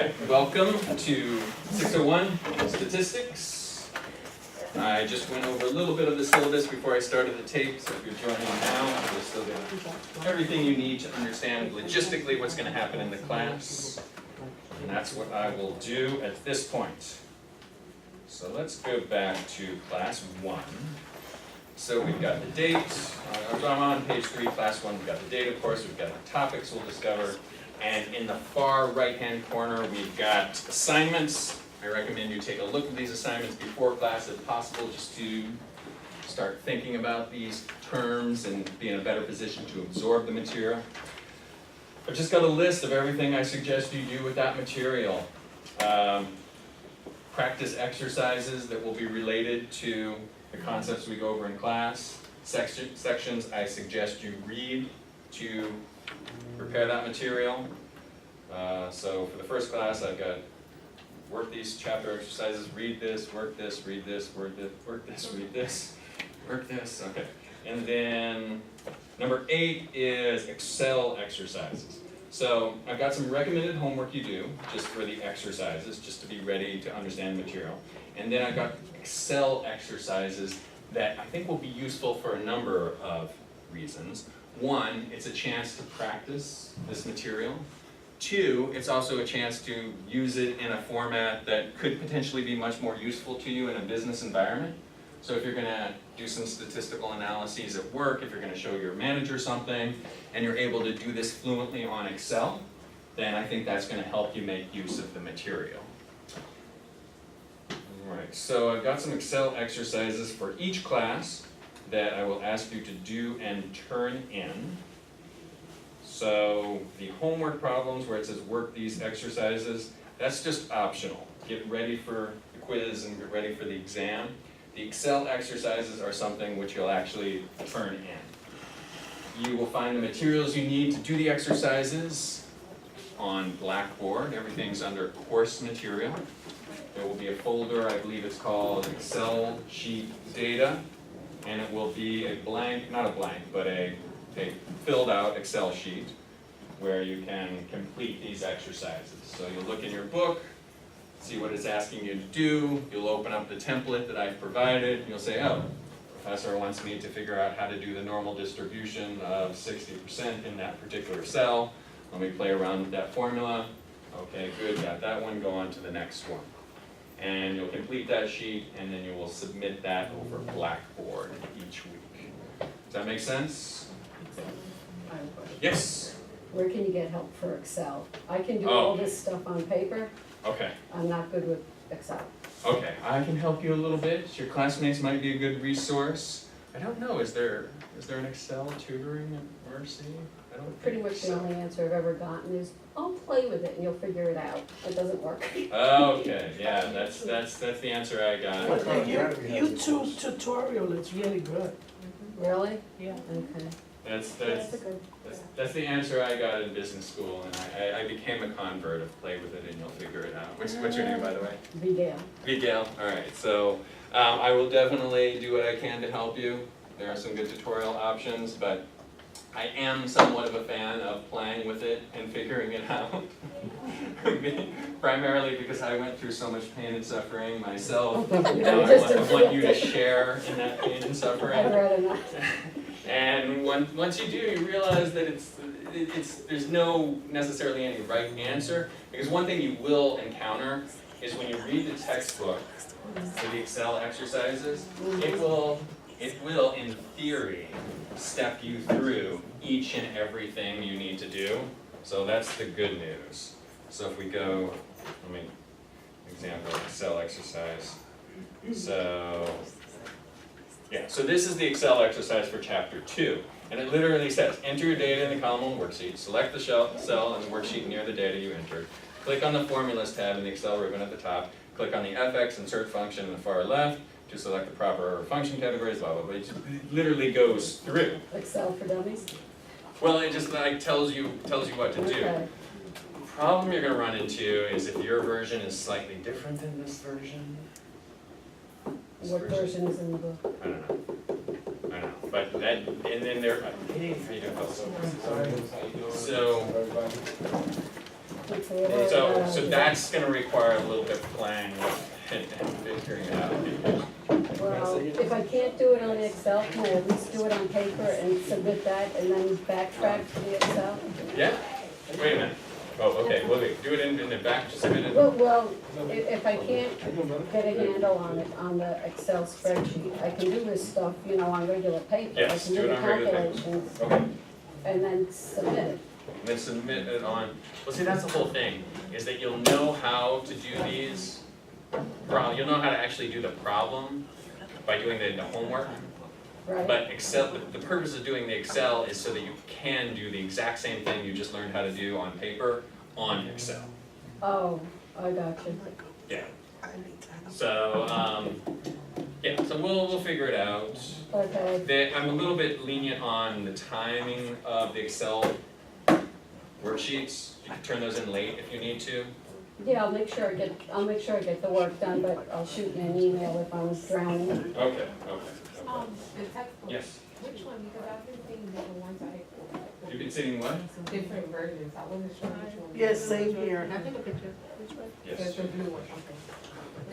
Alright, welcome to 601 Statistics. I just went over a little bit of the syllabus before I started the tape, so if you're joining now, you'll still get everything you need to understand logistically what's going to happen in the class. And that's what I will do at this point. So let's go back to class 1. So we've got the date, I'm on page 3, class 1, we've got the date, of course, we've got the topics we'll discover, and in the far right-hand corner, we've got assignments. I recommend you take a look at these assignments before class if possible, just to start thinking about these terms and be in a better position to absorb the material. I've just got a list of everything I suggest you do with that material. Practice exercises that will be related to the concepts we go over in class. Sections I suggest you read to prepare that material. So for the first class, I've got work these chapter exercises, read this, work this, read this, work this, work this, read this, work this, okay. And then number 8 is Excel exercises. So I've got some recommended homework you do just for the exercises, just to be ready to understand the material. And then I've got Excel exercises that I think will be useful for a number of reasons. 1, it's a chance to practice this material. 2, it's also a chance to use it in a format that could potentially be much more useful to you in a business environment. So if you're going to do some statistical analyses at work, if you're going to show your manager something, and you're able to do this fluently on Excel, then I think that's going to help you make use of the material. Alright, so I've got some Excel exercises for each class that I will ask you to do and turn in. So the homework problems where it says work these exercises, that's just optional. Get ready for the quiz and get ready for the exam. The Excel exercises are something which you'll actually turn in. You will find the materials you need to do the exercises on Blackboard. Everything's under course material. There will be a folder, I believe it's called Excel Sheet Data, and it will be a blank, not a blank, but a filled out Excel sheet where you can complete these exercises. So you'll look in your book, see what it's asking you to do, you'll open up the template that I've provided, and you'll say, oh, professor wants me to figure out how to do the normal distribution of 60% in that particular cell. Let me play around with that formula. Okay, good, got that one, go on to the next one. And you'll complete that sheet, and then you will submit that over Blackboard each week. Does that make sense? I have a question. Yes? Where can you get help for Excel? I can do all this stuff on paper. Okay. I'm not good with Excel. Okay, I can help you a little bit. Your classmates might be a good resource. I don't know, is there an Excel tutoring at Mercy? I don't Pretty think much the so. only answer I've ever gotten is, I'll play with it and you'll figure it out. It doesn't work. Okay, yeah, that's the answer I got. But the YouTube tutorial is really good. Really? Yeah. Okay. That's a good. That's the answer I got in business school, and I became a convert of play with it and you'll figure it out. What's your name, by the way? Vidal. Miguel. All right, so I will definitely do what I can to help you. There are some good tutorial options, but I am somewhat of a fan of playing with it and figuring it out. Primarily because I went through so much pain and suffering myself. Now I want you to share in that pain and suffering. I'd rather not. And once you do, you realize that there's no necessarily any right answer. Because one thing you will encounter is when you read the textbook for the Excel exercises, it will in theory step you through each and everything you need to do. So that's the good news. So if we go, let me example Excel exercise. So this is the Excel exercise for chapter 2. And it literally says, enter your data in the column on the worksheet, select the cell in the worksheet near the data you entered, click on the Formulas tab in the Excel ribbon at the top, click on the FX insert function in the far left to select the proper function categories, blah, blah, blah. It literally goes through. Excel for dummies? Well, it just like tells you what to do. Okay. The problem you're going to run into is if your version is slightly different than this version. What version is in the book? I don't know. But that, and then there, hey, how you doing, folks? So, Okay, So that's gonna require a little bit of planning and figuring it out. Well, if I can't do it on Excel, can I at least do it on paper and submit that and then backtrack to the Excel? Yeah, wait a minute. Oh, okay, well, wait, do it in the back, just submit it. Well, if I can't get a handle on it, on the Excel spreadsheet, I can do this stuff, you know, on regular paper. Yes, I can do do it the on regular paper. calculations Okay, and then submit it. and then submit it on, well, see, that's the whole thing, is that you'll know how to do these, you'll know how to actually do the problem by doing the homework. Right? But Excel, the purpose of doing the Excel is so that you can do the exact same thing you just learned how to do on paper on Excel. Oh, I got you. Yeah. So, yeah, so we'll figure it out. Okay, I'm a little bit lenient on the timing of the Excel worksheets. You can turn those in late if you need to. yeah, I'll make sure I get the work done, but I'll shoot you an email if I'm drowning. Okay. The textbook, Yes. which one, because I've been seeing different ones, You've been seeing what? different versions, I wasn't sure which one. Yes, same here. Can I take a picture? Which one? Yes. The blue one,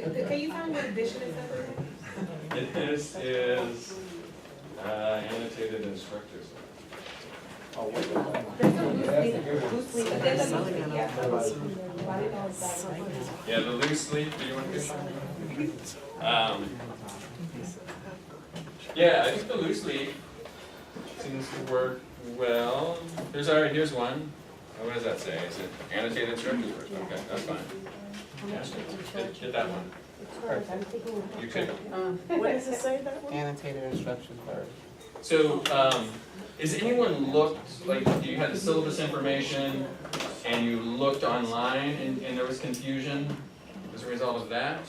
okay. Can you tell me what edition is that? This is annotated instructors. There's a loose leaf, but there's a loose leaf, yeah. Why didn't I know that was- Yeah, the loose leaf, do you want to yeah, I think the loose leaf seems to work well. Here's one. Oh, what does that say? Is it annotated instructions? Okay, that's fine. Yeah, get that one. You could. What does it say, that one? Annotated instructions first. So, is anyone looked, like, you had the syllabus information and you looked online and there was confusion as a result of that?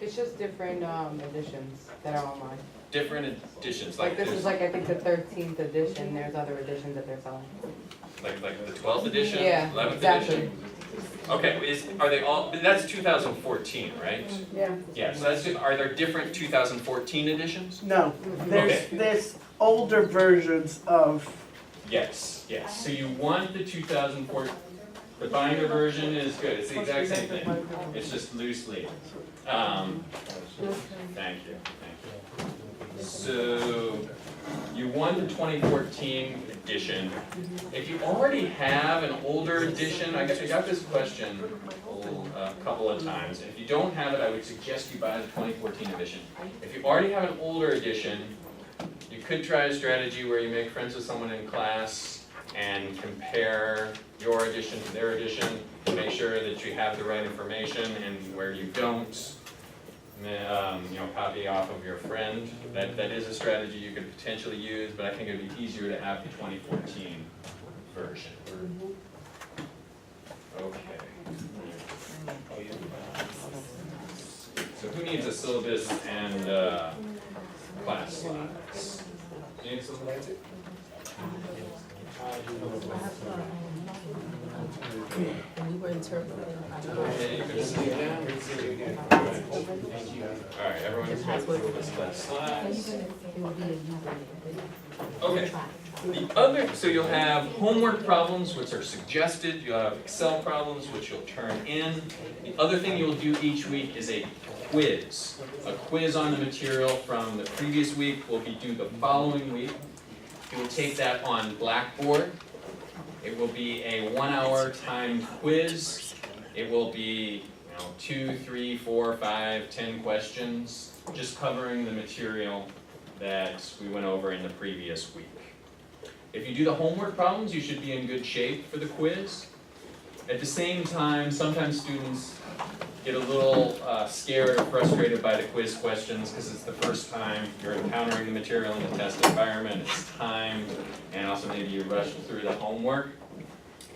It's just different editions that are online. Different editions, Like like this there's, is like, I think the 13th edition, there's other editions that they're selling. like the 12th edition, Yeah, 11th exactly. edition? Okay, are they all, that's 2014, right? Yeah, Yeah, so are there different 2014 editions? No, Okay. there's older versions of, Yes, so you want the 2004, the binder version is good, it's the exact same thing, it's just loose leaf. Thank you. So, you want the 2014 edition. If you already have an older edition, I got this question a couple of times. If you don't have it, I would suggest you buy the 2014 edition. If you already have an older edition, you could try a strategy where you make friends with someone in class and compare your edition to their edition to make sure that you have the right information, and where you don't, copy off of your friend. That is a strategy you could potentially use, but I think it would be easier to have the 2014 version. Okay. So who needs a syllabus and class slides? Do you need syllabus? Okay, you can sit down. Alright, everyone's got syllabus class slides. Okay. So you'll have homework problems, which are suggested. You'll have Excel problems, which you'll turn in. The other thing you'll do each week is a quiz. A quiz on the material from the previous week will be due the following week. You will take that on Blackboard. It will be a 1-hour timed quiz. It will be 2, 3, 4, 5, 10 questions, just covering the material that we went over in the previous week. If you do the homework problems, you should be in good shape for the quiz. At the same time, sometimes students get a little scared or frustrated by the quiz questions because it's the first time you're encountering the material in the test environment, it's timed, and also maybe you rush through the homework.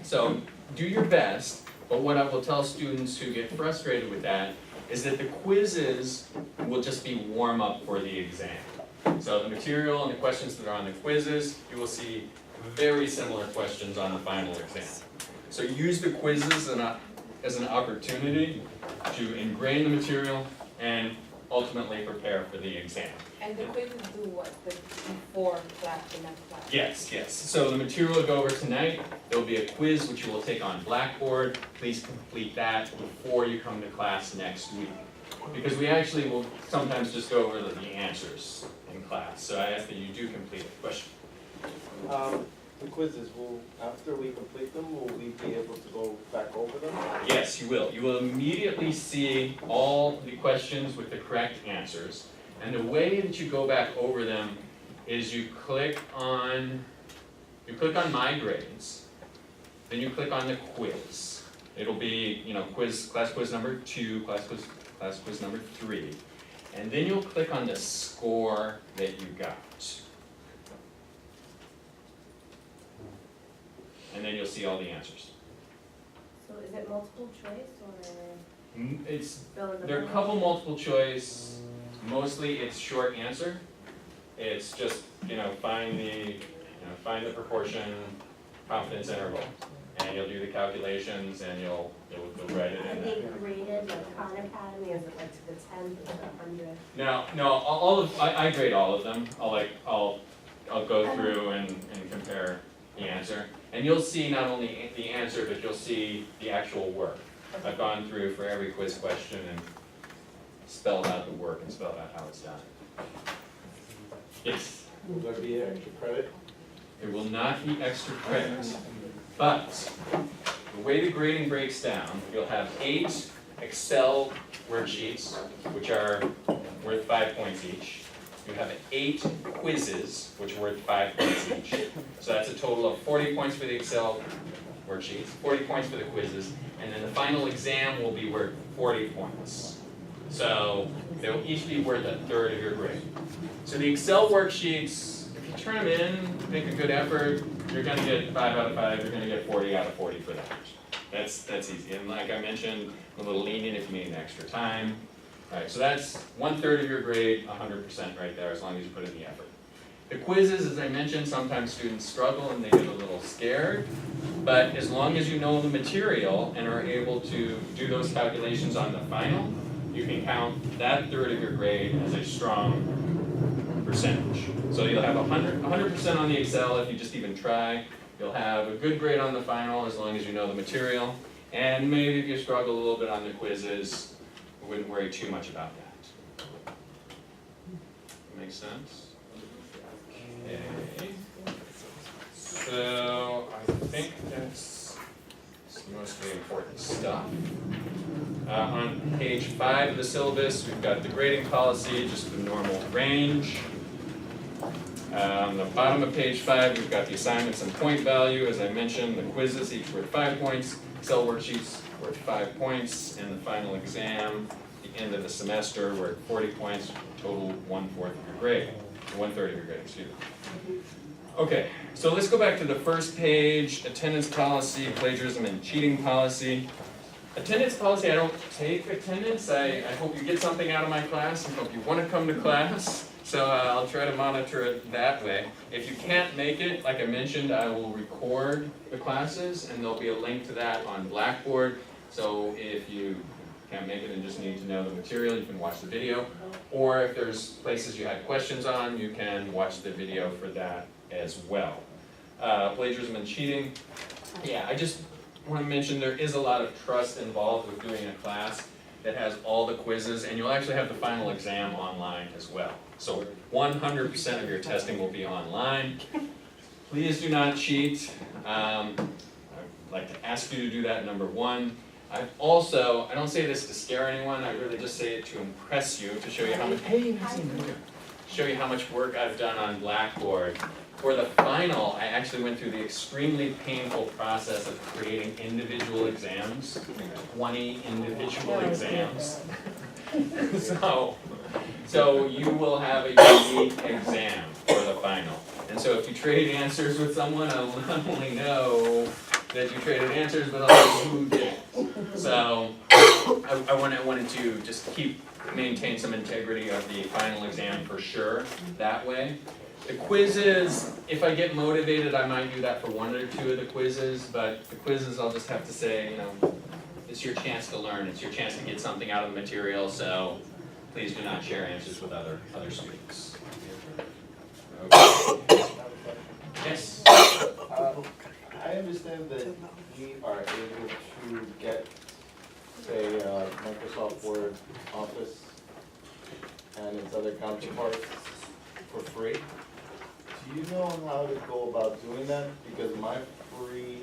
So do your best, but what I will tell students who get frustrated with that is that the quizzes will just be warm up for the exam. So the material and the questions that are on the quizzes, you will see very similar questions on the final exam. So use the quizzes as an opportunity to ingrain the material and ultimately prepare for the exam. And the quizzes do what, before class, the next class? Yes, yes. So the material will go over tonight. There'll be a quiz which you will take on Blackboard. Please complete that before you come to class next week. Because we actually will sometimes just go over the answers in class. So I ask that you do complete it. Question? The quizzes, after we complete them, will we be able to go back over them? Yes, you will. You will immediately see all the questions with the correct answers. And the way that you go back over them is you click on My Grades, then you click on the quiz. It'll be, class quiz number 2, class quiz number 3. And then you'll click on the score that you got. And then you'll see all the answers. So is it multiple choice or It's fill in the There are a blank? couple multiple choice, mostly it's short answer. It's just, find the proportion, confidence interval. And you'll do the calculations and you'll write it Are in they there. graded like Khan Academy, is it like to the 10th or the 100th? No, I grade all of them. I'll go through and compare the answer. And you'll see not only the answer, but you'll see the actual work. I've gone through for every quiz question and spelled out the work and spelled out how it's done. Yes? Will there be extra credit? There will not be extra credit, but the way the grading breaks down, you'll have 8 Excel worksheets, which are worth 5 points each. You have 8 quizzes, which are worth 5 points each. So that's a total of 40 points for the Excel worksheets, 40 points for the quizzes, and then the final exam will be worth 40 points. So they'll each be worth a third of your grade. So the Excel worksheets, if you turn them in, make a good effort, you're gonna get 5 out of 5, you're gonna get 40 out of 40 for that. That's easy. And like I mentioned, a little lenient if you need extra time. Alright, so that's 1/3 of your grade, 100% right there, as long as you put in the effort. The quizzes, as I mentioned, sometimes students struggle and they get a little scared, but as long as you know the material and are able to do those calculations on the final, you can count that third of your grade as a strong percentage. So you'll have 100% on the Excel if you just even try. You'll have a good grade on the final as long as you know the material. And maybe if you struggle a little bit on the quizzes, I wouldn't worry too much about that. Make sense? Okay. So I think that's most of the important stuff. On page 5 of the syllabus, we've got the grading policy, just the normal range. On the bottom of page 5, we've got the assignments and point value. As I mentioned, the quizzes, each worth 5 points, Excel worksheets worth 5 points, and the final exam, the end of the semester, worth 40 points, total 1/4 of your grade, 1/3 of your grade, excuse me. Okay, so let's go back to the first page, attendance policy, plagiarism and cheating policy. Attendance policy, I don't take attendance. I hope you get something out of my class. I hope you want to come to class. So I'll try to monitor it that way. If you can't make it, like I mentioned, I will record the classes and there'll be a link to that on Blackboard. So if you can't make it and just need to know the material, you can watch the video. Or if there's places you had questions on, you can watch the video for that as well. Plagiarism and cheating. Yeah, I just want to mention there is a lot of trust involved with doing a class that has all the quizzes, and you'll actually have the final exam online as well. So 100% of your testing will be online. Please do not cheat. I'd like to ask you to do that, number 1. I don't say this to scare anyone, I really just say it to impress you, to show you how much work I've done on Blackboard. For the final, I actually went through the extremely painful process of creating individual exams, 20 individual exams. So you will have a unique exam for the final. And so if you trade answers with someone, I'll not only know that you traded answers, but also who did it. So I wanted to just maintain some integrity of the final exam for sure, that way. The quizzes, if I get motivated, I might do that for 1 or 2 of the quizzes, but the quizzes, I'll just have to say, it's your chance to learn, it's your chance to get something out of the material, so please do not share answers with other students. Okay. Yes? I understand that we are able to get, say, Microsoft Word, Office, and its other counterparts for free. Do you know how to go about doing that? Because my free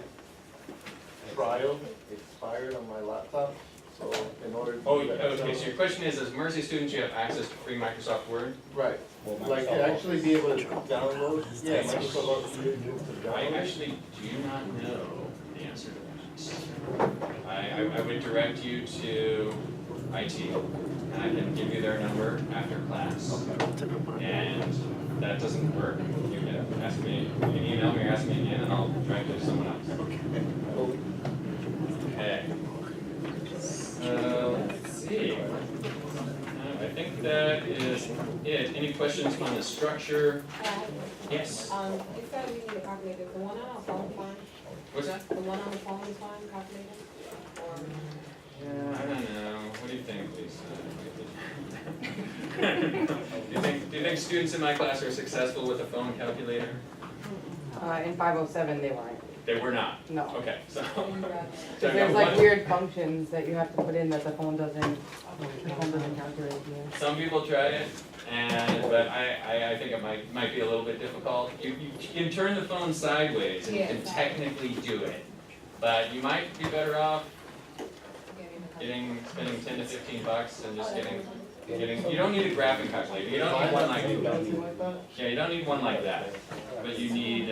trial expired on my laptop, so in order to. Oh, do that- okay, so your question is, as Mercy students, you have access to free Microsoft Word? Right, like to actually be able to download, yeah, Microsoft Office, to I download. actually do not know the answer to that. I would direct you to IT, and I can give you their number after class. And if that doesn't work, you can ask me, you can email me or ask me again, and I'll direct you to someone else. Okay. Let's see. I think that is it. Any questions on the structure? Yes. You said we need a calculator, the one on our phone fine, What's that? the one on the phone is fine, calculator? Or, Yeah, I don't know. What do you think, Lisa? Do you think students in my class are successful with a phone calculator? In 507, they weren't, They were not. no. Okay, so. So I Because got there's like one- weird functions that you have to put in that the phone doesn't calculate, yeah. Some people try it, but I think it might be a little bit difficult. You can turn the phone sideways and you can technically do it, but you might be better off spending 10 to 15 bucks and just getting, you don't need a graphing calculator, you don't need one like, Something like that? yeah, you don't need one like that, but you need,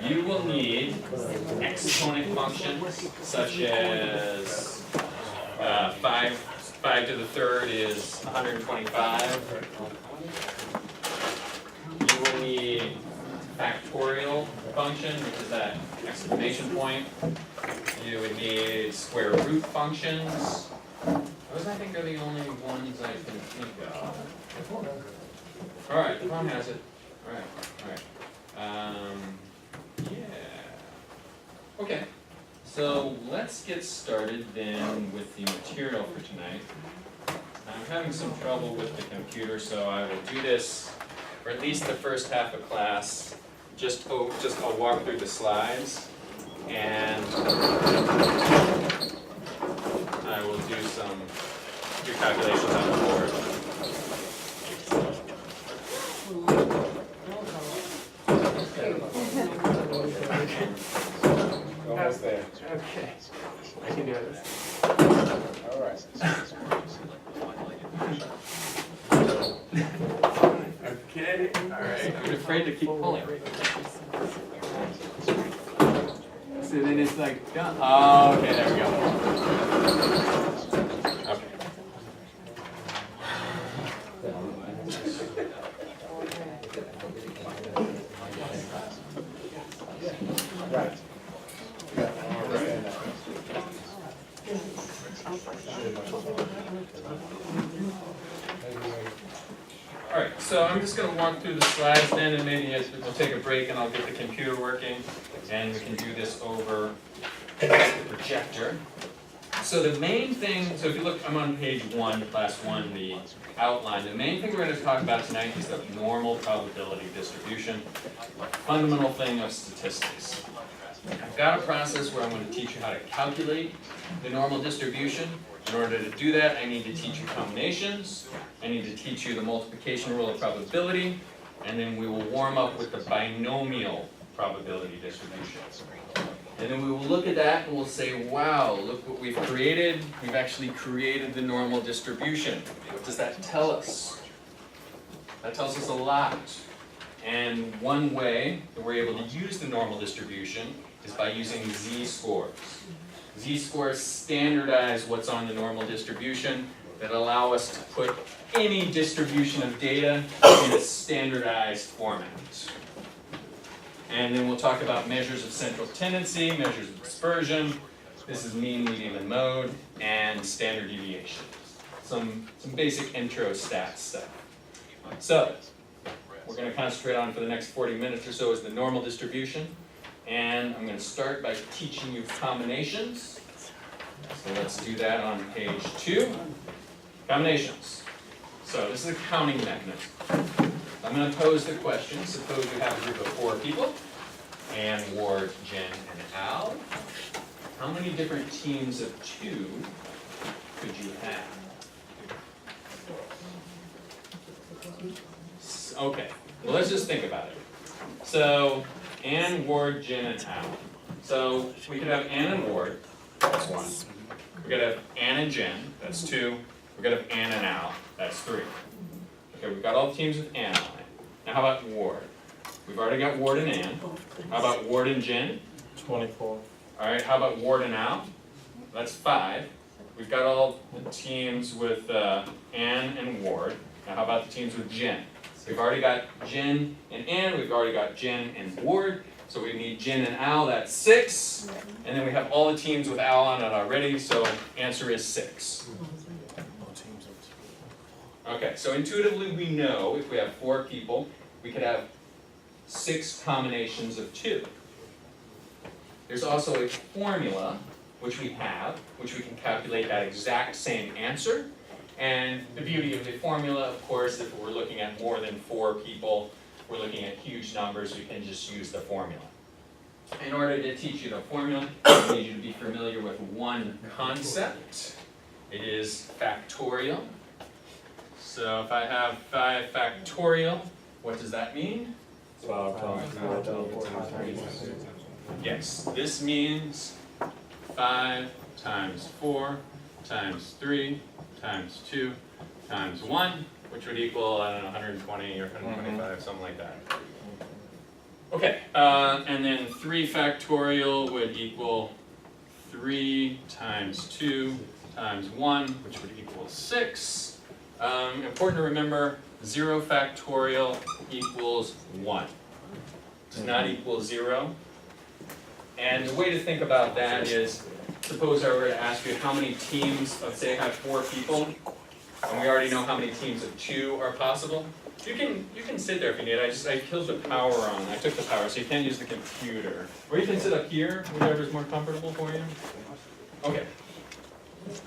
you will need exponent functions such as 5 to the third is 125. You will need factorial function, which is that exclamation point. You would need square root functions. Those I think are the only ones I can think of. Alright, the phone has it. Alright. Yeah. Okay, so let's get started then with the material for tonight. I'm having some trouble with the computer, so I will do this for at least the first half of class. I'll walk through the slides, and I will do calculations on the board. Almost there. Okay. I can do this. All right. Okay, alright, I'm afraid to keep pulling. So then it's like, done. Oh, okay, there we go. Okay. Right. Alright, so I'm just gonna walk through the slides then, and maybe we'll take a break and I'll get the computer working, and we can do this over the projector. So the main thing, so if you look, I'm on page 1, class 1, the outline. The main thing we're gonna talk about tonight is the normal probability distribution, fundamental thing of statistics. I've got a process where I'm gonna teach you how to calculate the normal distribution. In order to do that, I need to teach you combinations, I need to teach you the multiplication rule of probability, and then we will warm up with the binomial probability distribution. And then we will look at that and we'll say, wow, look what we've created. We've actually created the normal distribution. What does that tell us? That tells us a lot. And one way that we're able to use the normal distribution is by using z-scores. Z-scores standardize what's on the normal distribution that allow us to put any distribution of data in a standardized format. And then we'll talk about measures of central tendency, measures of dispersion. This is mean, median, and mode, and standard deviation. Some basic intro stats stuff. So, we're going to concentrate on for the next 40 minutes or so is the normal distribution. And I'm going to start by teaching you combinations. So let's do that on page 2. Combinations. So this is a counting mechanism. I'm going to pose the question. Suppose you have a group of 4 people, Ann, Ward, Jen, and Al. How many different teams of 2 could you have? Okay, well, let's just think about it. So, Ann, Ward, Jen, and Al. So, we could have Ann and Ward, that's 1. We could have Ann and Jen, that's 2. We could have Ann and Al, that's 3. Okay, we've got all the teams with Ann on it. Now how about Ward? We've already got Ward and Ann. How about Ward and Jen? 24. Alright, how about Ward and Al? That's 5. We've got all the teams with Ann and Ward. Now how about the teams with Jen? We've already got Jen and Ann, we've already got Jen and Ward, so we need Jen and Al, that's 6. And then we have all the teams with Al on it already, so answer is 6. Okay, so intuitively we know if we have 4 people, we could have 6 combinations of 2. There's also a formula, which we have, which we can calculate that exact same answer. And the beauty of the formula, of course, if we're looking at more than 4 people, we're looking at huge numbers, we can just use the formula. In order to teach you the formula, I need you to be familiar with one concept. It is factorial. So if I have 5 factorial, what does that mean? Yes, this means 5 times 4 times 3 times 2 times 1, which would equal, I don't know, 120 or 125, something like that. Okay, and then 3 factorial would equal 3 times 2 times 1, which would equal 6. Important to remember, 0 factorial equals 1. Does not equal 0. And the way to think about that is, suppose I were to ask you how many teams of, say I have 4 people, and we already know how many teams of 2 are possible. You can sit there if you need. I killed the power on. I took the power, so you can't use the computer. Or you can sit up here, whatever's more comfortable for you. Okay. Is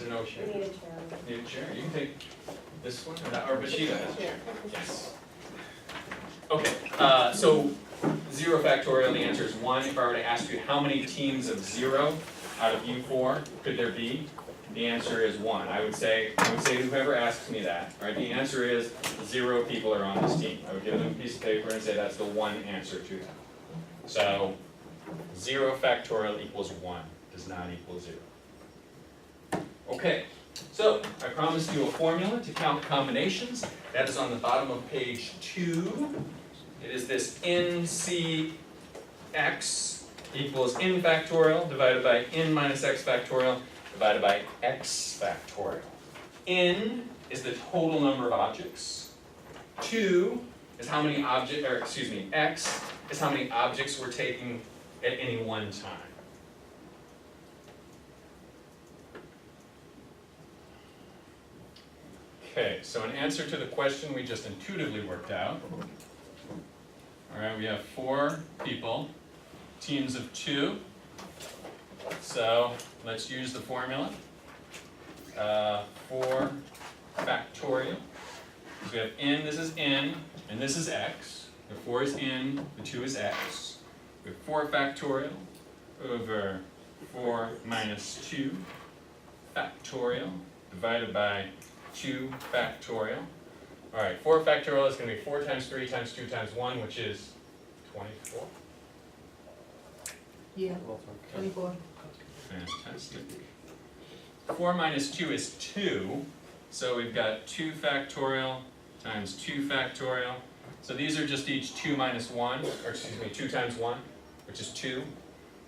there no chair? We need a chair. Need a chair? You can take this one, or Bashida has a chair. Yes. Okay, so 0 factorial, the answer is 1. If I were to ask you how many teams of 0 out of you 4 could there be, the answer is 1. I would say to whoever asks me that, right, the answer is 0 people are on this team. I would give them a piece of paper and say that's the one answer to that. So 0 factorial equals 1, does not equal 0. Okay, so I promised you a formula to count combinations. That is on the bottom of page 2. It is this NCX equals n factorial divided by n minus x factorial divided by x factorial. N is the total number of objects. 2 is how many x is how many objects we're taking at any one time. Okay, so in answer to the question we just intuitively worked out, all right, we have 4 people, teams of 2. So let's use the formula. 4 factorial. So we have n, this is n, and this is x. The 4 is n, the 2 is x. We have 4 factorial over 4 minus 2 factorial divided by 2 factorial. All right, 4 factorial is going to be 4 times 3 times 2 times 1, which is 24. Yeah, 24. Fantastic. 4 minus 2 is 2, so we've got 2 factorial times 2 factorial. So these are just each 2 minus 1, or excuse me, 2 times 1, which is 2.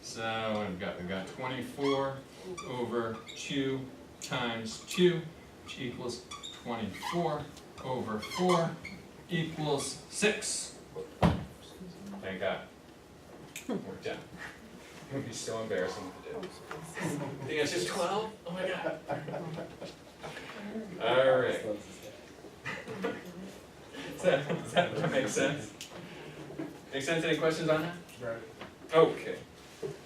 So we've got 24 over 2 times 2, which equals 24 over 4 equals 6. Thank God. Worked out. It would be so embarrassing to do. The answer is 12? Oh my God. All right. Does that make sense? Make sense? Any questions on that? Right. Okay.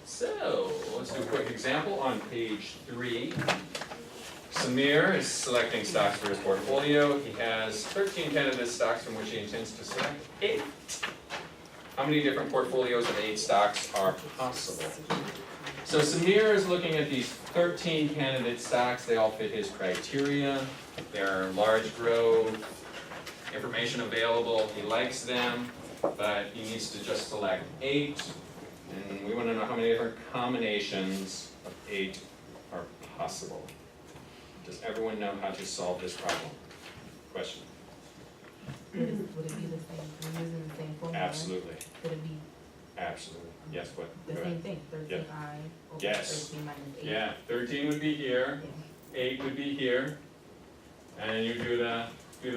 So, let's do a quick example on page 3. Samir is selecting stocks for his portfolio. He has 13 candidate stocks from which he intends to select 8. How many different portfolios of 8 stocks are possible? So Samir is looking at these 13 candidate stocks. They all fit his criteria. They're large growth, information available. He likes them, but he needs to just select 8. And we want to know how many different combinations of 8 are possible. Does everyone know how to solve this problem? Question? Would it be the same, we're using the same formula? Absolutely, Would it be absolutely. Yes, what? the Go ahead. same thing, 13I over Yes. 13 minus 8? Yeah, 13 would be here, Yeah. 8 would be here, and you do the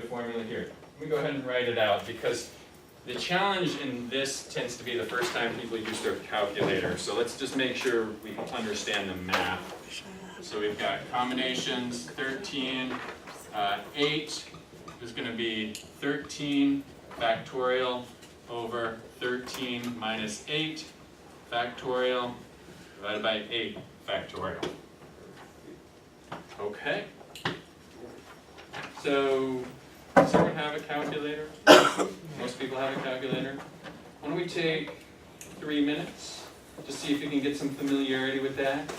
formula here. Let me go ahead and write it out, because the challenge in this tends to be the first time people use their calculator. So let's just make sure we can understand the math. So we've got combinations, 13, 8 is going to be 13 factorial over 13 minus 8 factorial divided by 8 factorial. Okay. So, does everyone have a calculator? Most people have a calculator. Why don't we take 3 minutes to see if you can get some familiarity with that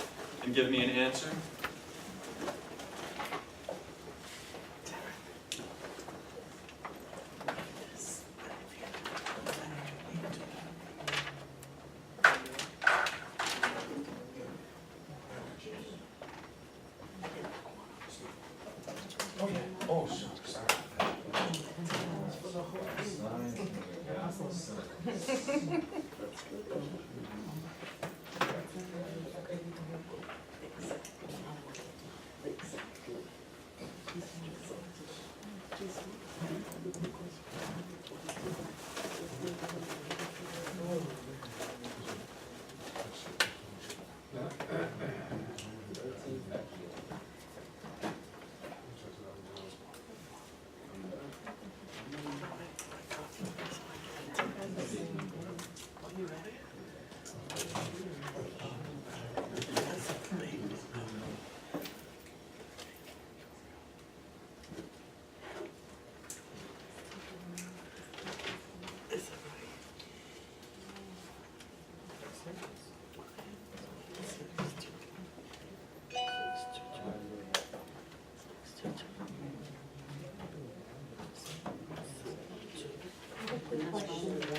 and give me an answer?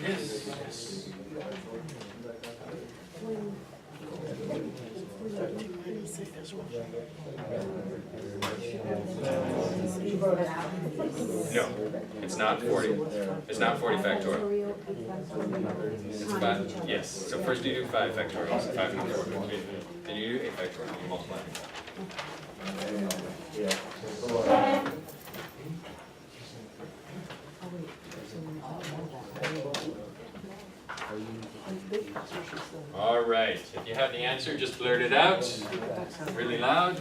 Yes. No, it's not 40. It's not 40 factorial. It's about, yes. So first you do 5 factorial, so 5 factorial. Then you do 8 factorial, you multiply. All right, if you have the answer, just blurt it out really loud.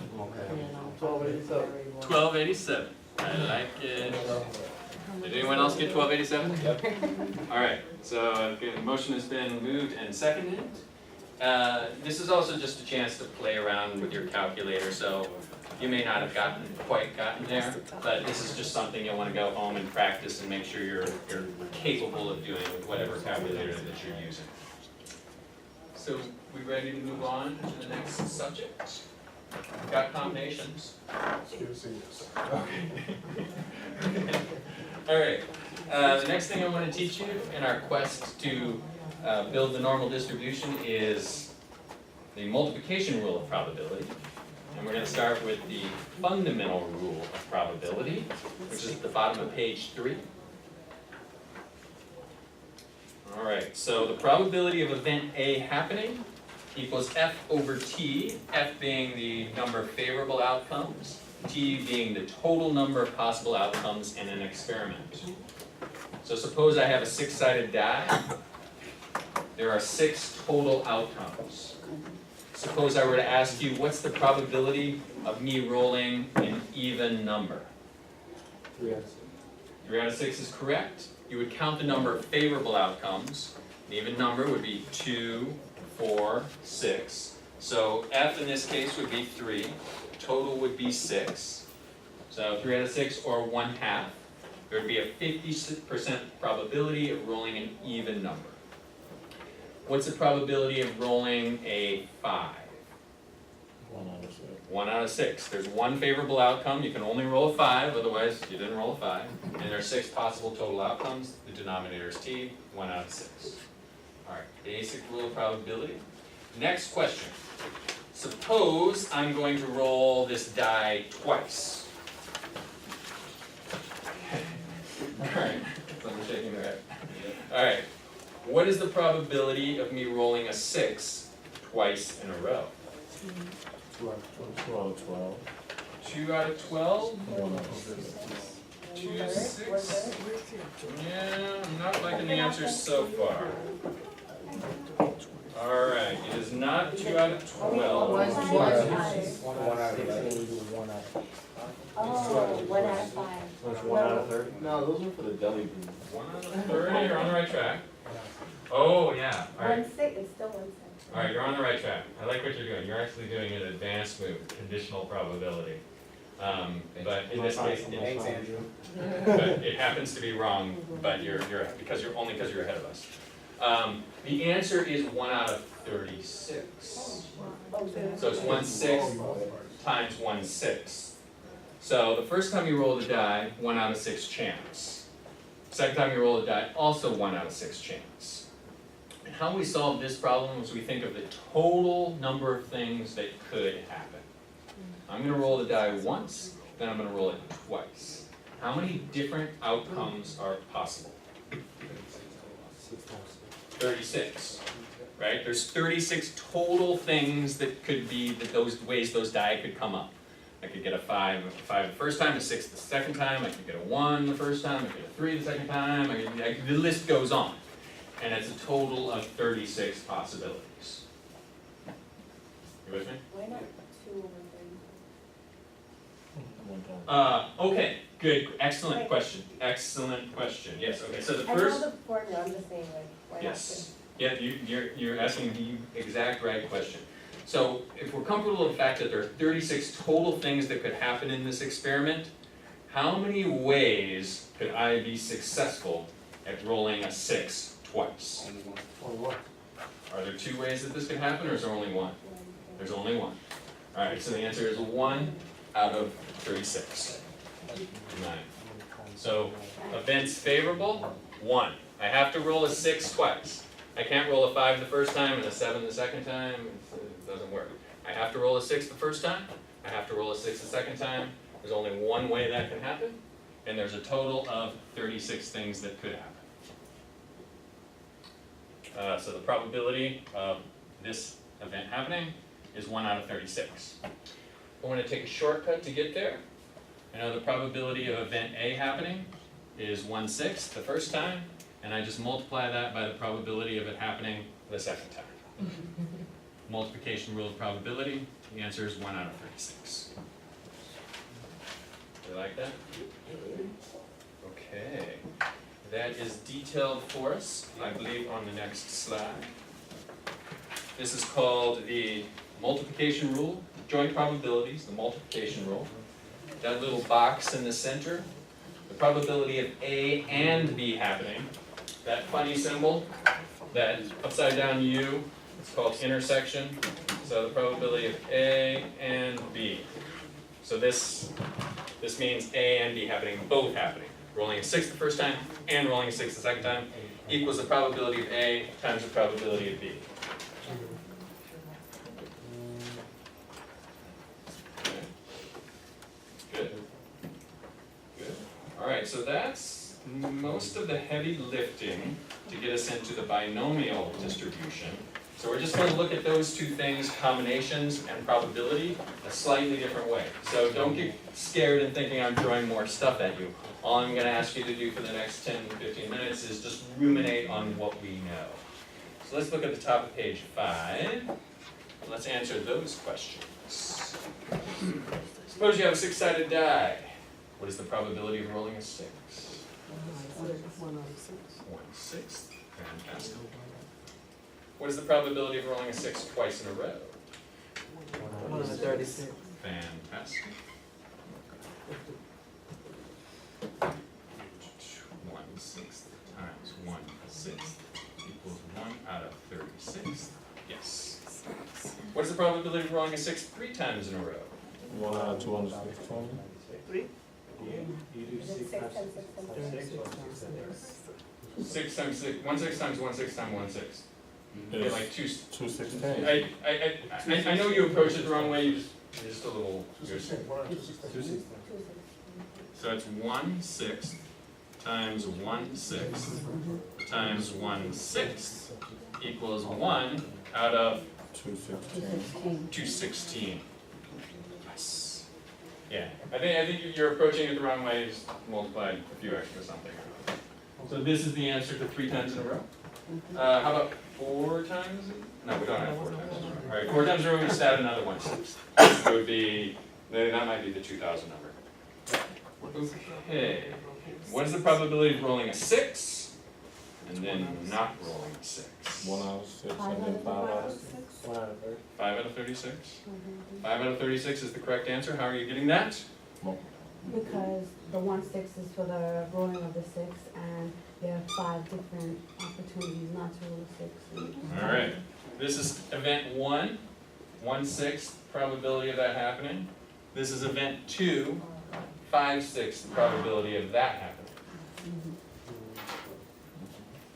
1287. I like it. Did anyone else get 1287? Yep. All right, so the motion has been moved and seconded. This is also just a chance to play around with your calculator, so you may not have quite gotten there, but this is just something you'll want to go home and practice and make sure you're capable of doing with whatever calculator that you're using. So we ready to move on to the next subject? Got combinations? Okay. All right. The next thing I want to teach you in our quest to build the normal distribution is the multiplication rule of probability. And we're going to start with the fundamental rule of probability, which is at the bottom of page 3. All right, so the probability of event A happening equals F over T, F being the number of favorable outcomes, T being the total number of possible outcomes in an experiment. So suppose I have a 6-sided die. There are 6 total outcomes. Suppose I were to ask you, what's the probability of me rolling an even number? 3 out of 6. 3 out of 6 is correct. You would count the number of favorable outcomes. An even number would be 2, 4, 6. So F in this case would be 3, total would be 6. So 3 out of 6 or 1/2. There would be a 50% probability of rolling an even number. What's the probability of rolling a 5? 1 out of 6. There's one favorable outcome, you can only roll a 5, otherwise you didn't roll a 5. And there are 6 possible total outcomes, the denominator is t, 1 out of 6. Alright, basic rule of probability. Next question. Suppose I'm going to roll this die twice. Alright, someone's shaking their head. Alright, what is the probability of me rolling a 6 twice in a row? 2 out of 12. 2 out of 12? 2, 6? Yeah, I'm not liking the answers so far. Alright, it is not 2 out of 12. One out of 11. Oh, 1 out of 5. That's 1 out of 30? No, those are for the deli booth. 1 out of 30, you're on the right track. Oh, yeah, alright. 1 6, it's still 1 6. Alright, you're on the right track. I like what you're doing. You're actually doing an advanced move, conditional probability. But in this case, Thanks, Andrew. but it happens to be wrong, but you're because you're ahead of us. The answer is 1 out of 36. So it's 1/6 times 1/6. So the first time you roll the die, 1 out of 6 chance. Second time you roll the die, also 1 out of 6 chance. And how we solve this problem is we think of the total number of things that could happen. I'm going to roll the die once, then I'm going to roll it twice. How many different outcomes are possible? 36, right? There's 36 total things that could be, those ways those die could come up. I could get a 5 the first time, a 6 the second time, I could get a 1 the first time, I could get a 3 the second time, the list goes on. And it's a total of 36 possibilities. You with me? Why not 2 over 30? Okay, good, excellent question, yes, okay, so the I know first, the formula, I'm just saying like, why not 2? yes, yeah, you're asking the exact right question. So if we're comfortable with the fact that there are 36 total things that could happen in this experiment, how many ways could I be successful at rolling a 6 twice? Are there 2 ways that this could happen, or is there only 1? There's only 1. Alright, so the answer is 1 out of 36. 9. So, events favorable, 1. I have to roll a 6 twice. I can't roll a 5 the first time and a 7 the second time. It doesn't work. I have to roll a 6 the first time. I have to roll a 6 the second time. There's only 1 way that can happen. And there's a total of 36 things that could happen. So the probability of this event happening is 1 out of 36. I want to take a shortcut to get there. I know the probability of event A happening is 1/6 the first time, and I just multiply that by the probability of it happening the second time. Multiplication rule of probability, the answer is 1 out of 36. You like that? Okay. That is detailed for us, I believe, on the next slide. This is called the multiplication rule, joint probabilities, the multiplication rule. That little box in the center, the probability of A and B happening, that funny symbol, that upside down U, it's called intersection. So the probability of A and B. So this means A and B happening, both happening. Rolling a 6 the first time and rolling a 6 the second time equals the probability of A times the probability of B. Good. Good. Alright, so that's most of the heavy lifting to get us into the binomial distribution. So we're just going to look at those 2 things, combinations and probability, a slightly different way. So don't get scared and thinking I'm throwing more stuff at you. All I'm going to ask you to do for the next 10 to 15 minutes is just ruminate on what we know. So let's look at the top of page 5. Let's answer those questions. Suppose you have a 6-sided die. What is the probability of rolling a 6? 1 out of 6. 1/6. Fantastic. what is the probability of rolling a 6 twice in a row? 1 in 36. Fantastic. 1/6 times 1/6 equals 1 out of 36. Yes. What is the probability of rolling a 6 3 times in a row? 1 out of 216. Is it 6 times 6 times 6? 6 times 6, 1 6 times 1 6 times 1 6. You get like 216. I know you approached it the wrong way, you're just a little, so it's 1/6 times 1/6 times 1/6 equals 1 out of 216. 216. Yes. Yeah, I think you're approaching it the wrong way, just multiplied a few extra something. So this is the answer to 3 times in a row. How about 4 times? No, we don't have 4 times in a row. All right, 4 times in a row, we just add another 1/6. It would be, that might be the 2000 number. Okay, what is the probability of rolling a 6 and then not rolling a 6? 1 out of 6 and then 5 out of 6. 5 out of 36? 5 out of 36 is the correct answer. How are you getting that? Because the 1/6 is for the rolling of the 6, and there are 5 different opportunities not to roll a 6. All right, this is event 1, 1/6 probability of that happening. This is event 2, 5/6 probability of that happening.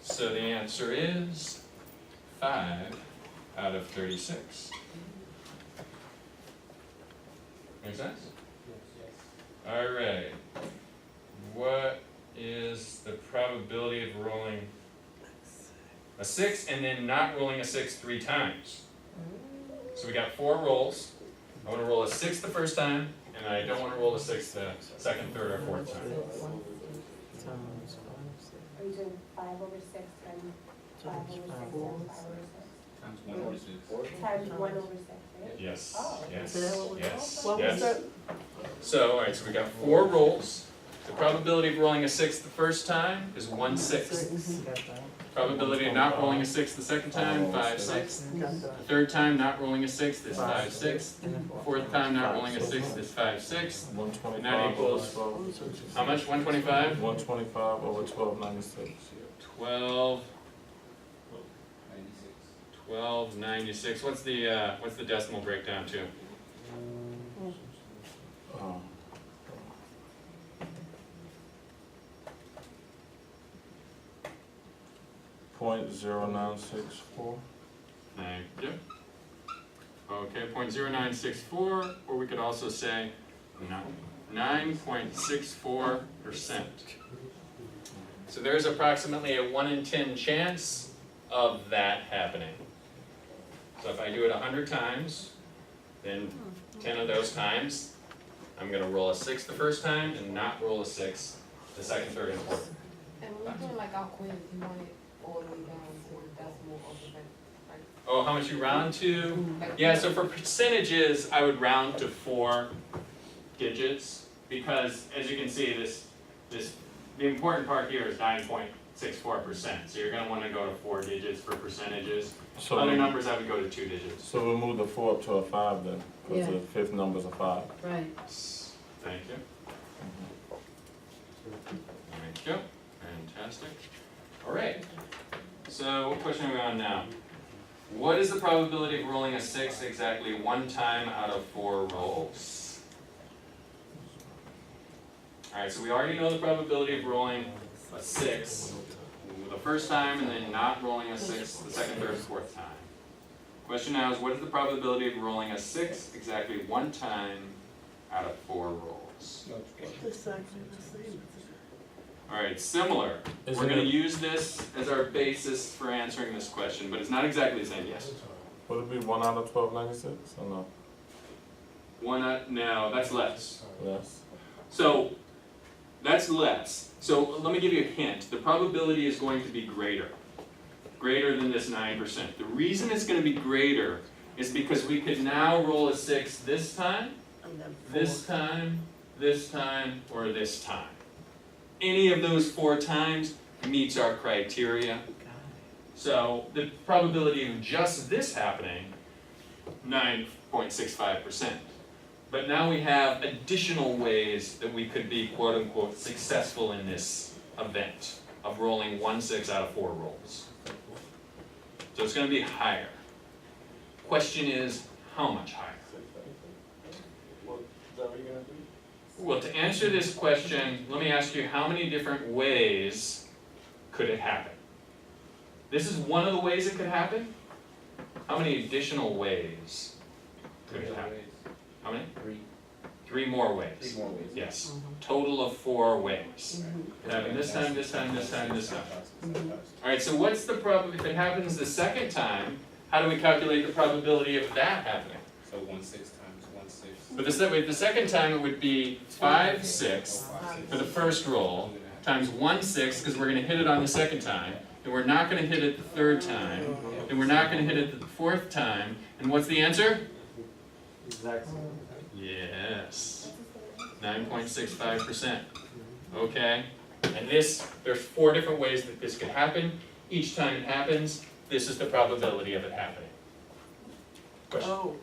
So the answer is 5 out of 36. Make sense? All right. What is the probability of rolling a 6 and then not rolling a 6 3 times? So we got 4 rolls. I want to roll a 6 the first time, and I don't want to roll a 6 the second, third, or fourth time. Are you doing 5 over 6 times 5 over 6 times 5 over 6? Times 1 over 6. Times 1 over 6, right? Yes, Oh. yes, yes, What was that? yes. So, all right, so we got 4 rolls. The probability of rolling a 6 the first time is 1/6. Probability of not rolling a 6 the second time, 5/6. The third time not rolling a 6 is 5/6. Fourth time not rolling a 6 is 5/6. 125 And that equals- over 12. How much? 125? 125 over 1296. 1296. What's the decimal breakdown to? Oh. .0964. Thank you. Okay, 0.0964, or we could also say 9.64%. So there's approximately a 1 in 10 chance of that happening. So if I do it 100 times, then 10 of those times, I'm going to roll a 6 the first time and not roll a 6 the second, third, and fourth. And when we're doing like our quiz, you want it all the way down to the decimal of the event, right? Oh, how much you round to? Yeah, so for percentages, I would round to 4 digits, because as you can see, the important part here is 9.64%. So you're gonna wanna go to 4 digits for percentages. So Other numbers, I would go to 2 digits. So we'll move the 4 up to a 5 then, because Yeah. the fifth number's a 5. Right. Thank you. Thank you. Fantastic. All right. So what question are we on now? What is the probability of rolling a 6 exactly 1 time out of 4 rolls? All right, so we already know the probability of rolling a 6 the first time and then not rolling a 6 the second, third, fourth time. Question now is, what is the probability of rolling a 6 exactly 1 time out of 4 rolls? All right, similar. We're going to use this as our basis for answering this question, but it's not exactly the same. Yes? Would it be 1 out of 1296 or no? No, that's less. Less. So that's less. So let me give you a hint. The probability is going to be greater than this 9%. The reason it's going to be greater is because we could now roll a 6 this time, this time, this time, or this time. Any of those 4 times meets our criteria. So the probability of just this happening, 9.65%. But now we have additional ways that we could be quote unquote successful in this event of rolling 1 6 out of 4 rolls. So it's gonna be higher. Question is, how much higher? Well, is that what you're gonna do? Well, to answer this question, let me ask you, how many different ways could it happen? This is one of the ways it could happen. How many additional ways could it happen? How many? 3 more ways. Yes. Total of 4 ways. It happened this time, this time, this time, this time. Alright, so what's the if it happens the second time, how do we calculate the probability of that happening? So 1 6 times 1 6. But the second time it would be 5 6 for the first roll times 1 6 because we're going to hit it on the second time, and we're not going to hit it the third time, and we're not going to hit it the fourth time. And what's the answer? Exactly. Yes, 9.65%. Okay, and there's 4 different ways that this could happen. Each time it happens, this is the probability of it happening. Question? Oh,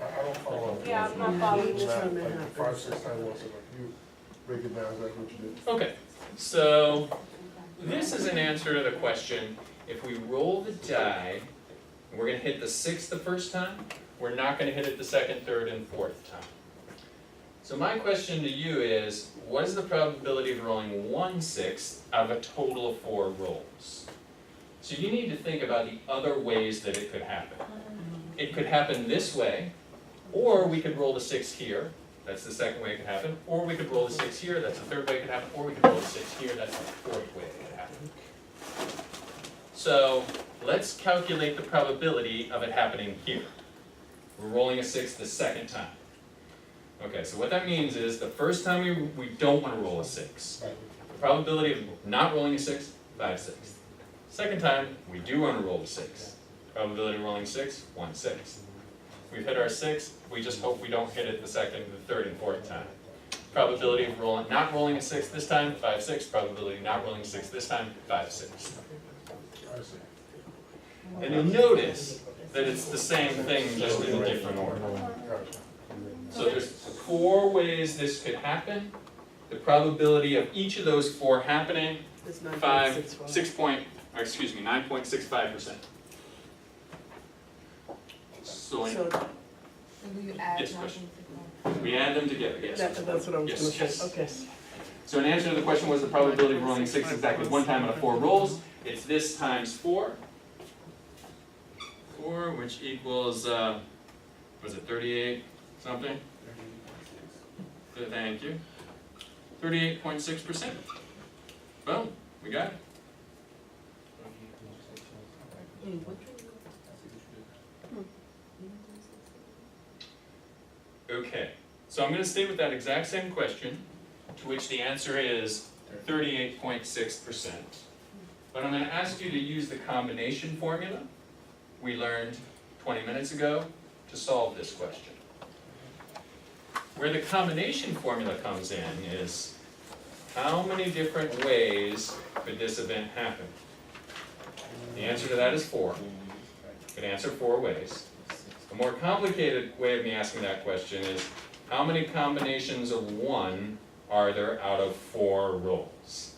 I don't follow. Yeah, I'm not following. Each time it Like happens. 5 6 times 1 6, you break it down exactly what you did. Okay, so this is an answer to the question, if we roll the die, we're gonna hit the 6 the first time, we're not gonna hit it the second, third, and fourth time. So my question to you is, what is the probability of rolling 1 6 out of a total of 4 rolls? So you need to think about the other ways that it could happen. It could happen this way, or we could roll the 6 here, that's the second way it could happen, or we could roll the 6 here, that's the third way it could happen, or we could roll the 6 here, that's the fourth way it could happen. So let's calculate the probability of it happening here. We're rolling a 6 the second time. Okay, so what that means is the first time we don't want to roll a 6. The probability of not rolling a 6, 5 6. Second time, we do want to roll a 6. Probability of rolling 6, 1 6. We've hit our 6, we just hope we don't hit it the second, the third, and fourth time. Probability of not rolling a 6 this time, 5 6. Probability of not rolling a 6 this time, 5 6. I see. And you'll notice that it's the same thing, just in a different order. Gotcha. So there's 4 ways this could happen. The probability of each of those 4 happening, It's 9.65%. So So Do you add Yes, question. nothing? we add them together, yes. that's what I was Yes, gonna say, yes. okay. So in answer to the question, was the probability of rolling 6 exactly 1 time out of 4 rolls? It's this times 4. 4, which equals, was it 38 something? Thank you. 38.6%. Boom, we got it. Okay, so I'm going to stay with that exact same question, to which the answer is 38.6%. But I'm going to ask you to use the combination formula we learned 20 minutes ago to solve this question. Where the combination formula comes in is, how many different ways could this event happen? The answer to that is 4. You could answer 4 ways. A more complicated way of me asking that question is, how many combinations of 1 are there out of 4 rolls?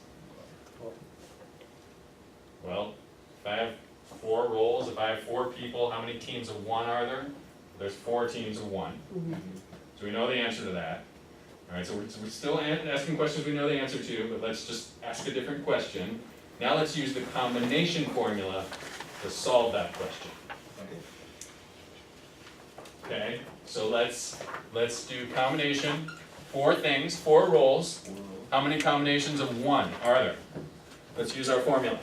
Well, if I have 4 rolls, if I have 4 people, how many teams of 1 are there? There's 4 teams of 1. So we know the answer to that. All right, so we're still asking questions we know the answer to, but let's just ask a different question. Now let's use the combination formula to solve that question. Okay, so let's do combination. 4 things, 4 rolls. How many combinations of 1 are there? Let's use our formula.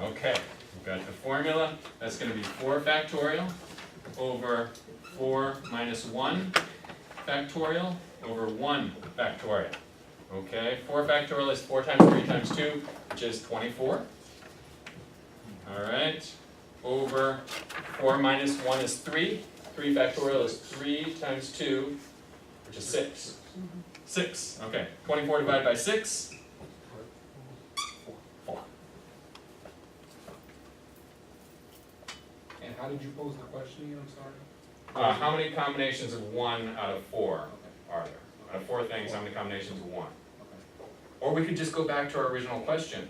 Okay, we've got the formula. That's going to be 4 factorial over 4 minus 1 factorial over 1 factorial. Okay, 4 factorial is 4 times 3 times 2, which is 24. All right, over 4 minus 1 is 3. 3 factorial is 3 times 2, which is 6. 6, okay. 24 divided by 6. How did you pose the question again, I'm sorry? How many combinations of 1 out of 4 are there? Out of 4 things, how many combinations of 1? Or we could just go back to our original question.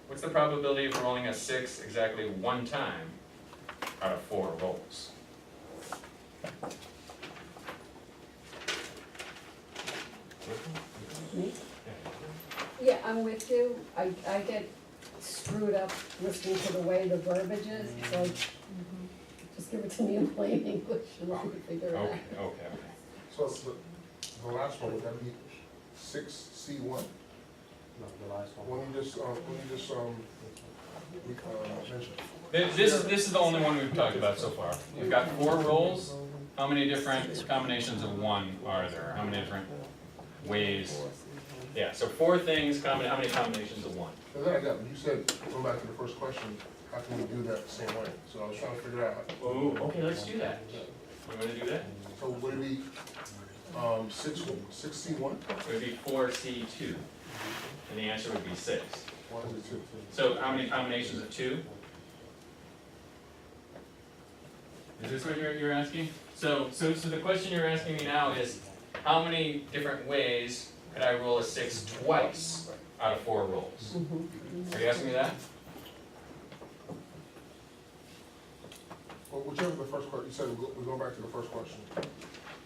What's the probability of rolling a 6 exactly 1 time out of 4 rolls? Me? Yeah, I'm with you. I get screwed up listening to the way the verbiage is, so just give it to me in plain English and let me figure it out. Okay. So it's the last one, would that be 6C1? No, the last one. When you just mentioned. This is the only one we've talked about so far. We've got 4 rolls. How many different combinations of 1 are there? How many different ways? Yeah, so 4 things, how many combinations of 1? And then I got, you said, going back to the first question, how can we do that the same way? So I was trying to figure out. Oh, okay, let's do that. You wanna do that? So would it be, 6C1? It would be 4C2, and the answer would be 6. Why is it 2? So how many combinations of 2? Is this what you're asking? So the question you're asking me now is, how many different ways could I roll a 6 twice out of 4 rolls? Are you asking me that? Well, whichever the first question, you said we're going back to the first question.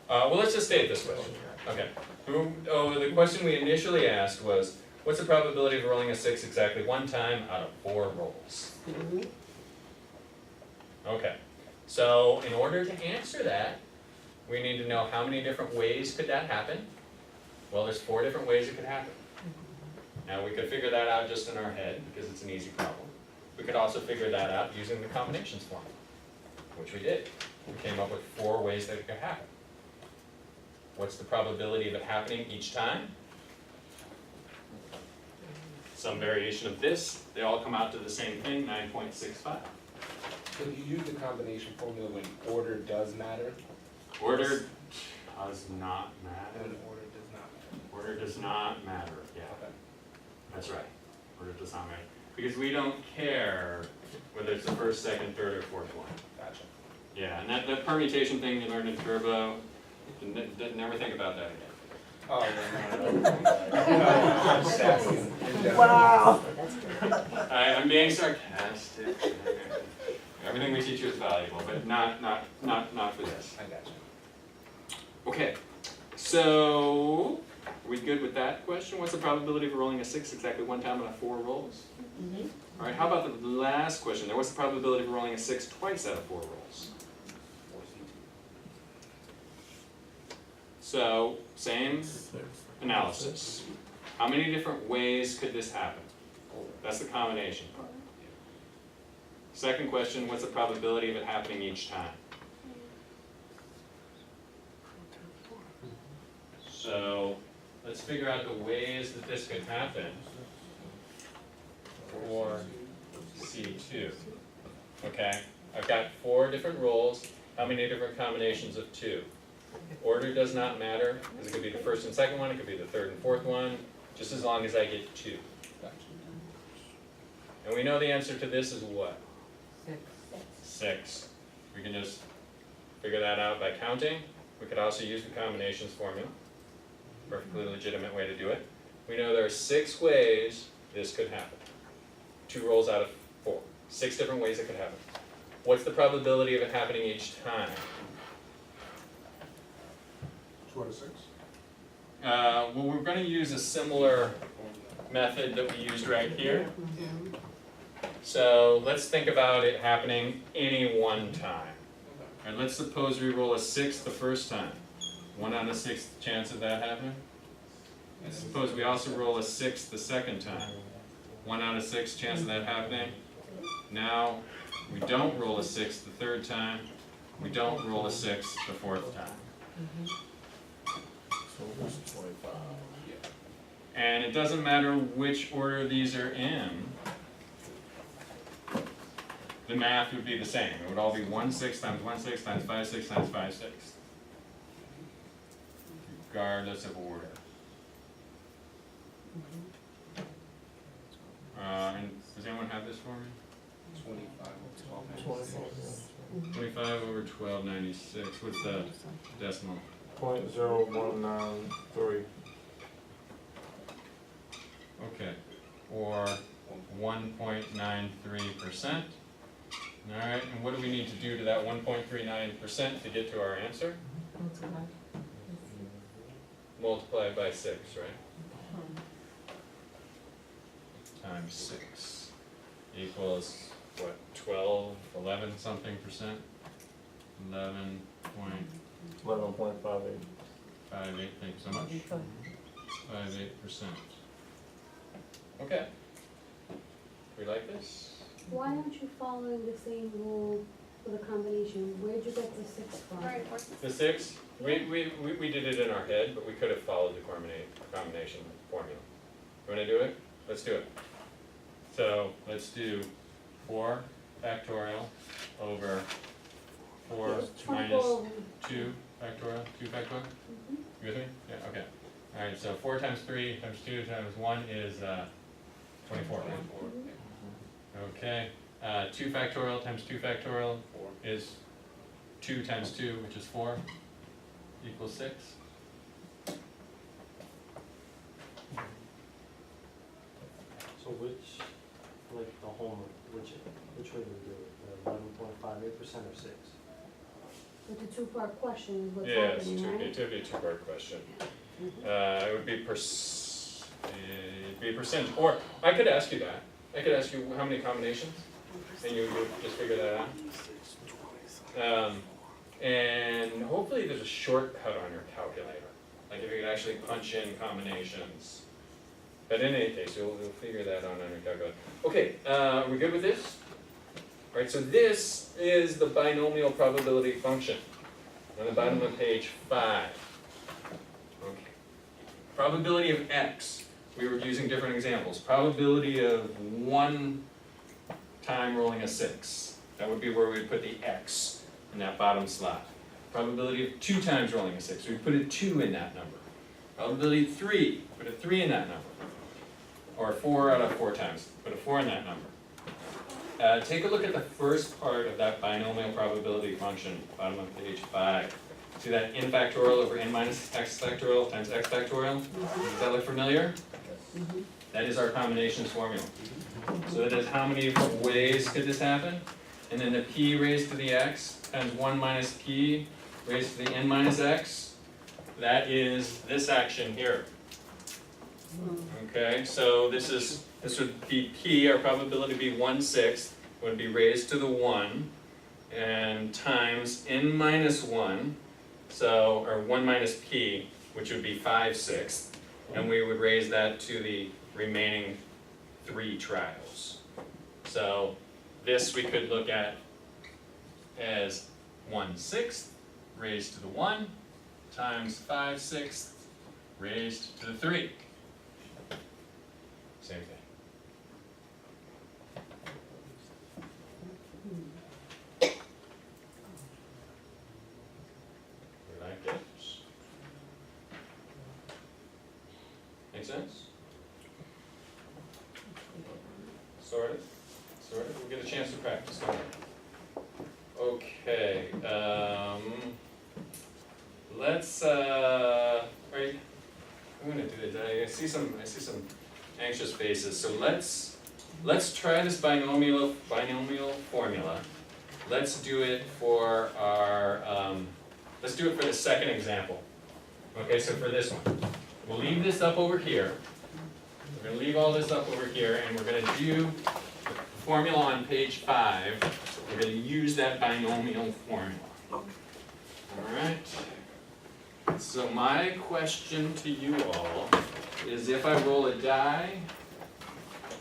Well, let's just state this question. Okay. The question we initially asked was, what's the probability of rolling a 6 exactly 1 time out of 4 rolls? Okay. So in order to answer that, we need to know how many different ways could that happen. Well, there's 4 different ways it could happen. Now we could figure that out just in our head because it's an easy problem. We could also figure that out using the combinations formula, which we did. We came up with 4 ways that it could happen. What's the probability of it happening each time? Some variation of this. They all come out to the same thing, 9.65. So you use the combination formula when order does matter? Order does not matter. When order does not matter. Order does not matter, yeah. Okay. That's right. Order does not matter. Because we don't care whether it's the first, second, third, or fourth one. Gotcha. Yeah, and that permutation thing you learned in Turbo, never think about that again. Oh, no. I'm just asking. Wow. I'm being sarcastic. Everything we teach you is valuable, but not for this. I gotcha. Okay, so are we good with that question? What's the probability of rolling a 6 exactly 1 time out of 4 rolls? All right, how about the last question there? What's the probability of rolling a 6 twice out of 4 rolls? So, same analysis. How many different ways could this happen? That's the combination part. Second question, what's the probability of it happening each time? So, let's figure out the ways that this could happen for C2. Okay, I've got 4 different rolls. How many different combinations of 2? Order does not matter, because it could be the first and second one, it could be the third and fourth one, just as long as I get 2. And we know the answer to this is what? 6. We can just figure that out by counting. We could also use the combinations formula. Perfectly legitimate way to do it. We know there are 6 ways this could happen. 2 rolls out of 4. 6 different ways it could happen. What's the probability of it happening each time? 2 out of 6? Well, we're going to use a similar method that we used right here. So let's think about it happening any one time. All right, let's suppose we roll a 6 the first time. 1 out of 6 chance of that happening. And suppose we also roll a 6 the second time. 1 out of 6 chance of that happening. Now, we don't roll a 6 the third time. We don't roll a 6 the fourth time. So this is 25. And it doesn't matter which order these are in. The math would be the same. It would all be 1 6 times 1 6 times 5 6 times 5 6. Regardless of order. And does anyone have this for me? 25, 12, 24. 25 over 1296, what's the decimal? 0.0193. Okay, or 1.93%. All right, and what do we need to do to that 1.39% to get to our answer? Multiply it by 6, right? Times 6 equals what, 12, 11 something percent? 11.58, 11.58. thank you so much. 58%. Okay. We like this? Why aren't you following the same rule for the combination? Where'd you get the 6 from? The 6, we did it in our head, but we could have followed the combination formula. You wanna do it? Let's do it. So let's do 4 factorial over 4 minus 2 factorial, 2 factorial? Mhm. You with me? Yeah, okay. Alright, so 4 times 3 times 2 times 1 is 24, right? Okay, 2 factorial times 2 factorial is 2 times 2, which is 4, equals 6. So which, like the homework, which way do we do it? The 11.58% or 6? With the 2-part question is what's Yeah, it's happening, right? it would be a 2-part question. It would be it'd be percent, or I could ask you that. I could ask you how many combinations, and you would just figure that out. And hopefully there's a shortcut on your calculator, like if you could actually punch in combinations. But in any case, you'll figure that out on your calculator. Okay, are we good with this? All right, so this is the binomial probability function on the bottom of page 5. Okay. Probability of x. We were using different examples. Probability of 1 time rolling a 6. That would be where we'd put the x in that bottom slot. Probability of 2 times rolling a 6. We put a 2 in that number. Probability of 3. Put a 3 in that number. Or 4 out of 4 times. Put a 4 in that number. Take a look at the first part of that binomial probability function, bottom of page 5. See that n factorial over n minus x factorial times x factorial? Does that look familiar? That is our combinations formula. So that is how many ways could this happen? And then the p raised to the x times 1 minus p raised to the n minus x. That is this action here. Okay, so this would be p, our probability would be 1/6, would be raised to the 1, and times n minus 1, so, or 1 minus p, which would be 5/6, and we would raise that to the remaining 3 trials. So this we could look at as 1/6 raised to the 1 times 5/6 raised to the 3. Same thing. We like it. Make sense? Sort of. We'll get a chance to practice, don't worry. Okay. Let's. Right. I'm gonna do this. I see some anxious faces. So let's try this binomial formula. Let's do it for our. Let's do it for the second example. Okay. So for this one, we'll leave this up over here. We're going to leave all this up over here, and we're going to do the formula on page 5. We're going to use that binomial formula. All right. So my question to you all is, if I roll a die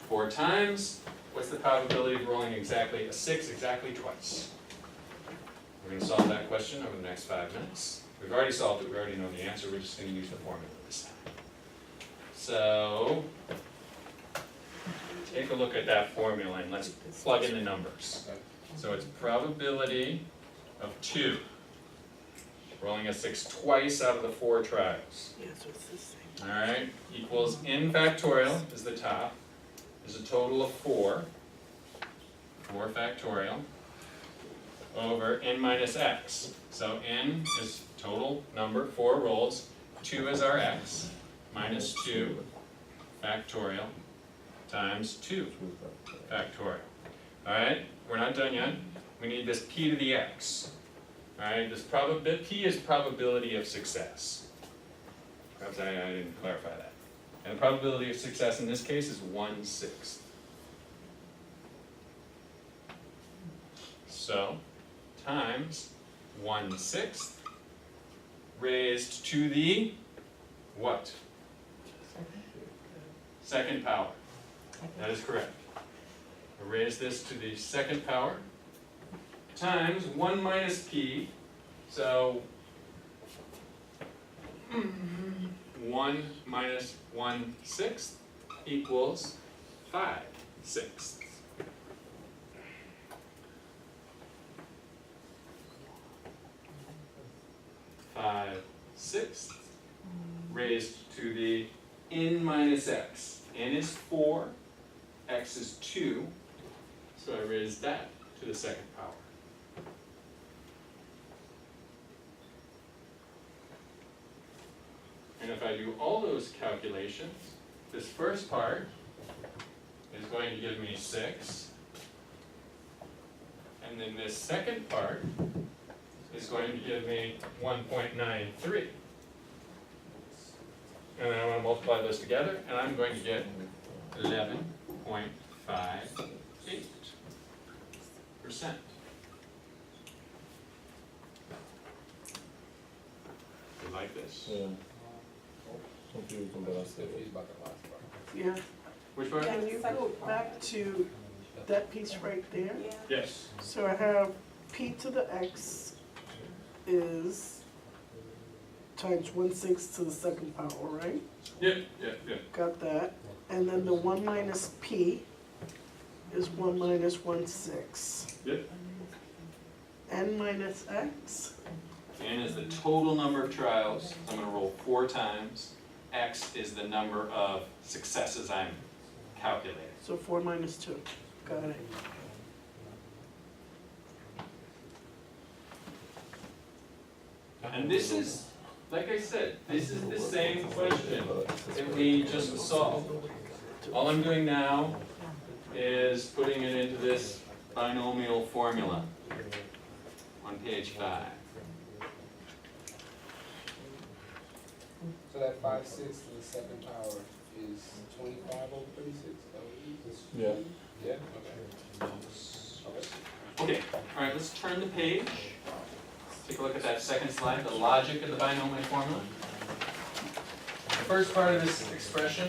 4 times, what's the probability of rolling exactly a 6 exactly twice? We're going to solve that question over the next 5 minutes. We've already solved it. We already know the answer. We're just going to use the formula this time. So take a look at that formula and let's plug in the numbers. So it's probability of 2 rolling a 6 twice out of the 4 trials. All right, equals n factorial is the top. Is a total of 4. 4 factorial over n minus x. So n is total number, 4 rolls, 2 is our x, minus 2 factorial times 2 factorial. Alright, we're not done yet. We need this p to the x. Alright, this p is probability of success. Perhaps I didn't clarify that. And the probability of success in this case is 1/6. So, times 1/6 raised to the what? Second power. That is correct. I raise this to the second power times 1 minus p, so 1 minus 1/6 equals 5/6. Five sixths raised to the n minus x. N is 4, x is 2, so I raise that to the second power. And if I do all those calculations, this first part is going to give me 6, and then this second part is going to give me 1.93. And then I'm going to multiply those together, and I'm going to get 11.58%. You like this? Yeah. Confused on the last bit. Confused about the last part. Yeah, Which part? can you go back to that piece right there? Yes. So I have p to the x is times 1/6 to the second power, right? Yep. Got that. And then the 1 minus p is 1 minus 1/6. Yep. N minus x, N is the total number of trials. I'm going to roll 4 times. X is the number of successes I'm calculating. so 4 minus 2. Got it. And this is, like I said, this is the same question that we just solved. All I'm doing now is putting it into this binomial formula on page 5. So that 5/6 to the second power is 25 over 36? Yeah. Yeah, okay. Okay, all right, let's turn the page. Take a look at that second slide, the logic of the binomial formula. The first part of this expression,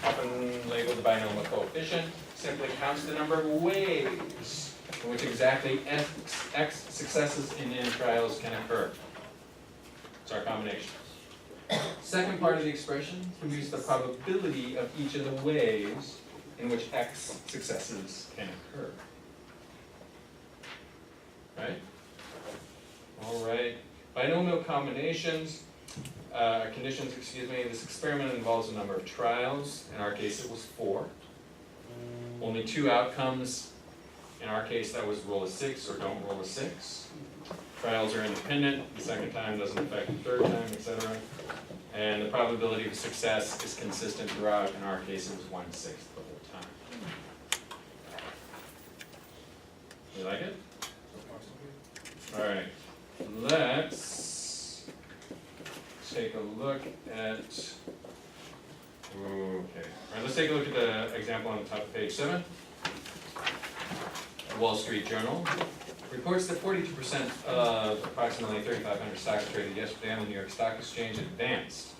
often labeled the binomial coefficient, simply counts the number of ways in which exactly x successes in n trials can occur. It's our combination. Second part of the expression computes the probability of each of the ways in which x successes can occur. Right? All right. Binomial combinations, conditions, this experiment involves a number of trials. In our case, it was 4. Only 2 outcomes. In our case, that was roll a 6 or don't roll a 6. Trials are independent. The second time doesn't affect the third time, etc. And the probability of success is consistent throughout. In our case, it was 1/6 the whole time. You like it? All right. Let's take a look at, okay. All right, let's take a look at the example on the top of page 7. The Wall Street Journal reports that 42% of approximately 3,500 stocks traded yesterday on the New York Stock Exchange advanced.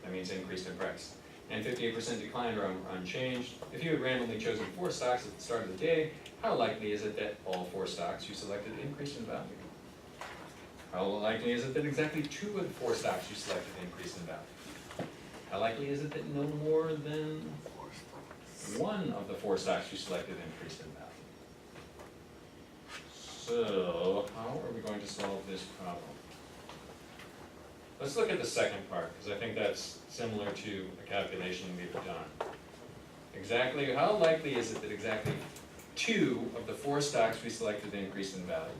That means increased in price. And 58% declined or unchanged. If you had randomly chosen 4 stocks at the start of the day, how likely is it that all 4 stocks you selected increased in value? How likely is it that exactly 2 of the 4 stocks you selected increased in value? How likely is it that no more than 1 of the 4 stocks you selected increased in value? So, how are we going to solve this problem? Let's look at the second part, because I think that's similar to a calculation we've done. Exactly, how likely is it that exactly 2 of the 4 stocks we selected increased in value?